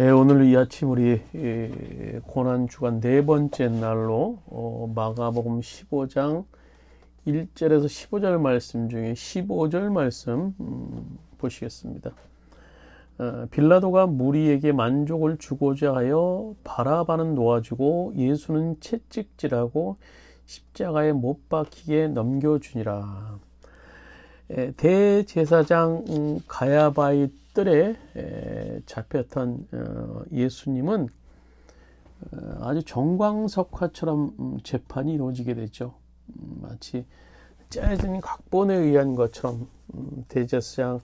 오늘 이 아침 우리 고난주간 네 번째 날로 마가복음 15장 1절에서 15절 말씀 중에 15절 말씀 보시겠습니다. 빌라도가 무리에게 만족을 주고자 하여 바라바는 놓아주고 예수는 채찍질하고 십자가에 못 박히게 넘겨주니라. 대제사장 가야바의 뜰에 잡혔던 예수님은 아주 정광석화처럼 재판이 이루어지게 되죠. 마치 짜여진 각본에 의한 것처럼 대제사장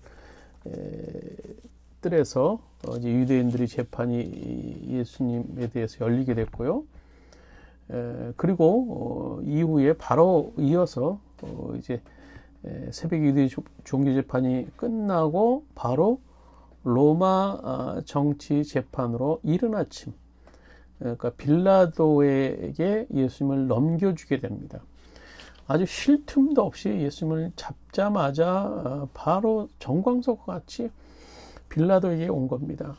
뜰에서 이제 유대인들이 재판이 예수님에 대해서 열리게 됐고요. 그리고 이후에 바로 이어서 이제 새벽 유대 종교 재판이 끝나고 바로 로마 정치 재판으로 이른 아침, 그러니까 빌라도에게 예수님을 넘겨주게 됩니다. 아주 쉴 틈도 없이 예수님을 잡자마자 바로 정광석과 같이 빌라도에게 온 겁니다.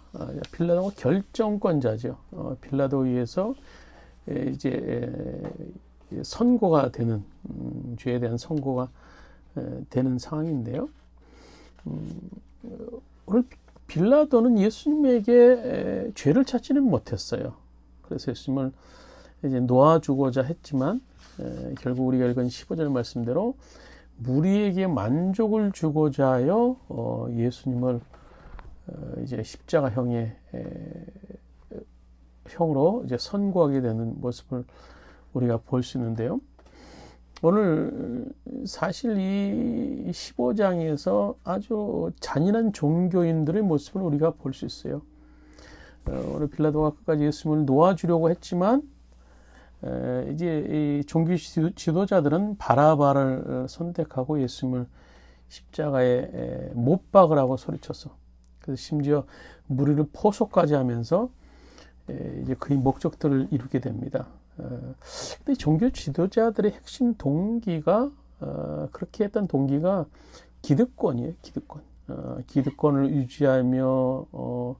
빌라도가 결정권자죠. 빌라도에 의해서 이제 선고가 되는 죄에 대한 선고가 되는 상황인데요. 오늘 빌라도는 예수님에게 죄를 찾지는 못했어요. 그래서 예수님을 이제 놓아주고자 했지만 결국 우리가 읽은 15절 말씀대로 무리에게 만족을 주고자 하여 예수님을 이제 십자가형의 형으로 이제 선고하게 되는 모습을 우리가 볼 수 있는데요. 오늘 사실 이 15장에서 아주 잔인한 종교인들의 모습을 우리가 볼 수 있어요. 오늘 빌라도가 끝까지 예수님을 놓아주려고 했지만 이제 이 종교 지도자들은 바라바를 선택하고 예수님을 십자가에 못 박으라고 소리쳤어. 그래서 심지어 무리를 포속까지 하면서 이제 그의 목적들을 이루게 됩니다. 근데 종교 지도자들의 핵심 동기가 그렇게 했던 동기가 기득권이에요. 기득권. 기득권을 유지하며 또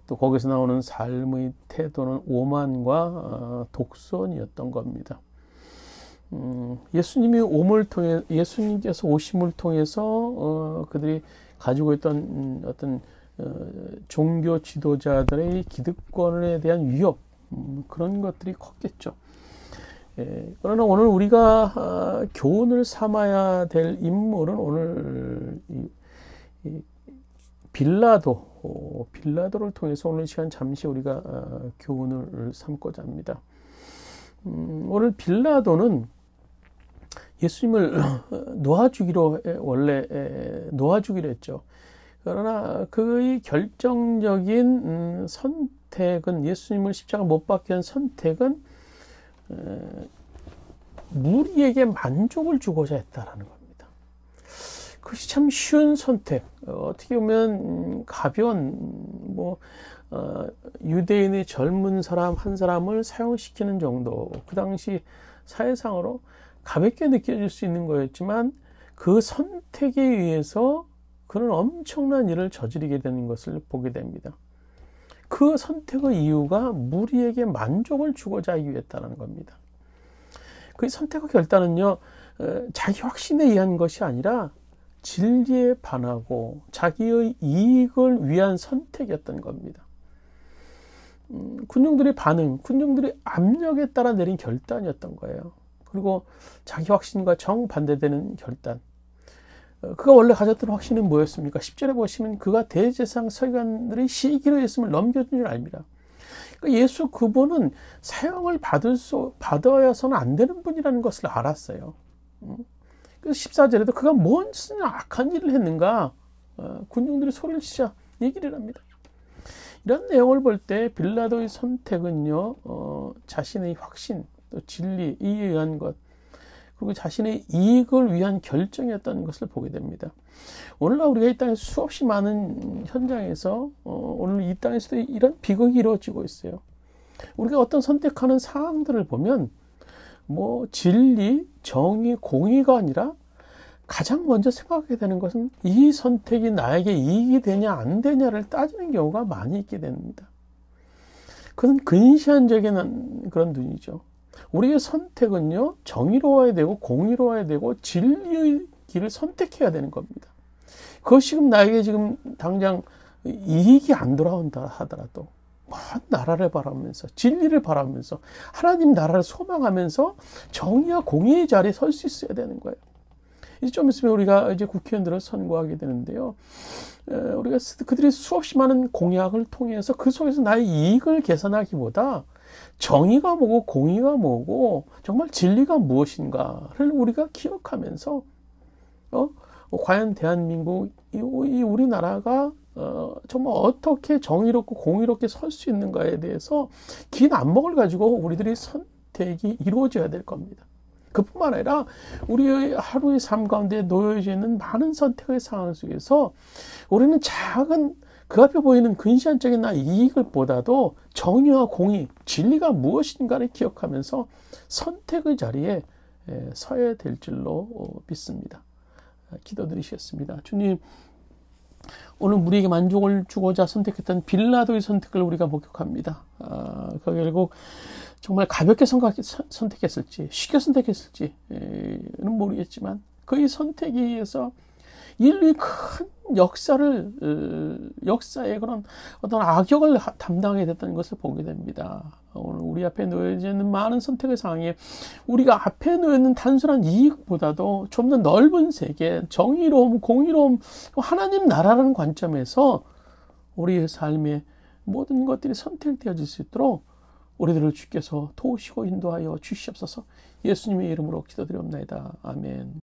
거기서 나오는 삶의 태도는 오만과 독선이었던 겁니다. 예수님께서 오심을 통해서 그들이 가지고 있던 어떤 종교 지도자들의 기득권에 대한 위협, 그런 것들이 컸겠죠. 그러나 오늘 우리가 교훈을 삼아야 될 인물은 오늘 빌라도를 통해서 오늘 시간 잠시 우리가 교훈을 삼고자 합니다. 오늘 빌라도는 예수님을 원래 놓아주기로 했죠. 그러나 그의 결정적인 선택은, 예수님을 십자가 못 박게 한 선택은 무리에게 만족을 주고자 했다라는 겁니다. 그것이 참 쉬운 선택, 어떻게 보면 가벼운, 유대인의 젊은 사람 한 사람을 사용시키는 정도, 그 당시 사회상으로 가볍게 느껴질 수 있는 거였지만 그 선택에 의해서 그는 엄청난 일을 저지르게 되는 것을 보게 됩니다. 그 선택의 이유가 무리에게 만족을 주고자 하기 위했다는 겁니다. 그 선택의 결단은요, 자기 확신에 의한 것이 아니라 진리에 반하고 자기의 이익을 위한 선택이었던 겁니다. 군중들의 반응, 군중들의 압력에 따라 내린 결단이었던 거예요. 그리고 자기 확신과 정반대되는 결단. 그가 원래 가졌던 확신은 뭐였습니까? 10절에 보시면 그가 대제사장 서기관들의 시기로 예수님을 넘겨준 줄 압니다. 그러니까 예수 그분은 사형을 받아야서는 안 되는 분이라는 것을 알았어요. 그래서 14절에도 그가 뭔 악한 일을 했는가? 군중들이 소리를 치자 얘기를 합니다. 이런 내용을 볼 때 빌라도의 선택은요, 자신의 확신, 또 진리에 의한 것, 그리고 자신의 이익을 위한 결정이었다는 것을 보게 됩니다. 오늘날 우리가 이 땅에 수없이 많은 현장에서 오늘 이 땅에서도 이런 비극이 이루어지고 있어요. 우리가 어떤 선택하는 사항들을 보면 진리, 정의, 공의가 아니라 가장 먼저 생각하게 되는 것은 이 선택이 나에게 이익이 되냐 안 되냐를 따지는 경우가 많이 있게 됩니다. 그건 근시안적인 그런 눈이죠. 우리의 선택은요, 정의로워야 되고 공의로워야 되고 진리의 길을 선택해야 되는 겁니다. 그것이 지금 나에게 지금 당장 이익이 안 돌아온다 하더라도 먼 나라를 바라면서 진리를 바라면서 하나님 나라를 소망하면서 정의와 공의의 자리에 설 수 있어야 되는 거예요. 이제 좀 있으면 우리가 이제 국회의원들을 선거하게 되는데요. 우리가 그들이 수없이 많은 공약을 통해서 그 속에서 나의 이익을 계산하기보다 정의가 뭐고 공의가 뭐고 정말 진리가 무엇인가를 우리가 기억하면서 과연 대한민국 이 우리나라가 정말 어떻게 정의롭고 공의롭게 설 수 있는가에 대해서 긴 안목을 가지고 우리들이 선택이 이루어져야 될 겁니다. 그뿐만 아니라 우리의 하루의 삶 가운데 놓여져 있는 많은 선택의 상황 속에서 우리는 작은 그 앞에 보이는 근시안적인 나의 이익을 보다도 정의와 공의, 진리가 무엇인가를 기억하면서 선택의 자리에 서야 될 줄로 믿습니다. 기도드리시겠습니다. 주님, 오늘 우리에게 만족을 주고자 선택했던 빌라도의 선택을 우리가 목격합니다. 그 결국 정말 가볍게 선택했을지 쉽게 선택했을지는 모르겠지만 그의 선택에 의해서 인류의 큰 역사의 그런 어떤 악역을 담당하게 됐다는 것을 보게 됩니다. 오늘 우리 앞에 놓여져 있는 많은 선택의 상황에 우리가 앞에 놓여 있는 단순한 이익보다도 좀 더 넓은 세계, 정의로움, 공의로움, 하나님 나라라는 관점에서 우리의 삶의 모든 것들이 선택되어질 수 있도록 우리들을 주께서 도우시고 인도하여 주시옵소서. 예수님의 이름으로 기도드리옵나이다. 아멘.